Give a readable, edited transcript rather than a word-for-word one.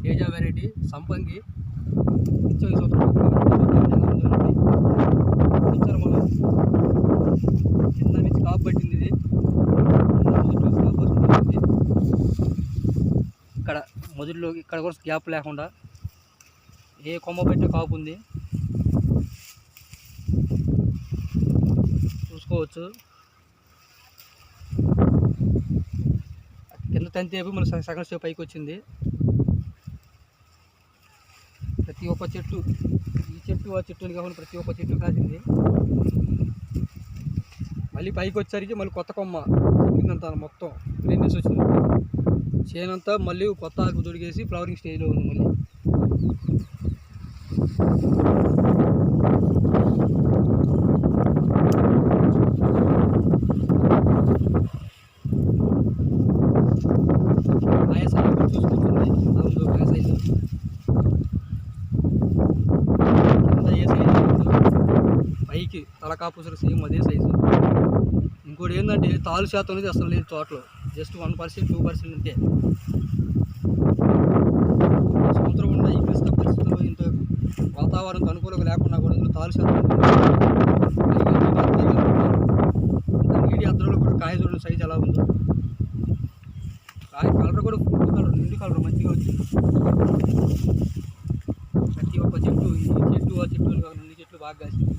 Teja variety సంపంగి కింద నుంచి కాపు పట్టింది. ఇది ఇక్కడ మొదట్లో ఇక్కడ కూడా గ్యాప్ లేకుండా ఏ కొమ్మ పెట్టిన కాపు ఉంది, చూసుకోవచ్చు. కింద తంతి అయిపోయి మళ్ళీ సెకండ్ స్టెప్ పైకి వచ్చింది. ప్రతి ఒక్క చెట్టు, ఈ చెట్టు ఆ చెట్టు కాకుండా ప్రతి ఒక్క చెట్టు కాసింది. మళ్ళీ పైకి వచ్చేసరికి మళ్ళీ కొత్త కొమ్మ చెట్టిందంతా మొత్తం గ్రీన్నెస్ వచ్చింది. చేనంతా మళ్ళీ కొత్త ఆకు తొడిగేసి ఫ్లవరింగ్ స్టేజ్లో ఉంది. మళ్ళీ కాయ సైజు చూసుకుంటుంది. అందులో కాయ సైజు కింద ఏ సైజు పైకి తలకాపుసలు సేమ్ అదే సైజు. ఇంకోటి ఏంటంటే తాలు శాతం అనేది అసలు లేదు తోటలో, జస్ట్ 1%, 2% అంతే. సంవత్సరం ఉన్న ఈ క్లిష్ట పరిస్థితుల్లో ఇంత వాతావరణంతో అనుకూలంగా లేకుండా కూడా ఇందులో తాలు శాతం నీటి అద్దరంలో కూడా కాయ చూడండి సైజు ఎలా ఉందో. కాయ కలర్ కూడా ఫుడ్ కలర్, నిండు కలర్ మంచిగా వచ్చింది. ప్రతి ఒక్క చెట్టు, ఈ చెట్టు ఆ చెట్టు అన్ని చెట్లు బాగా కాసింది.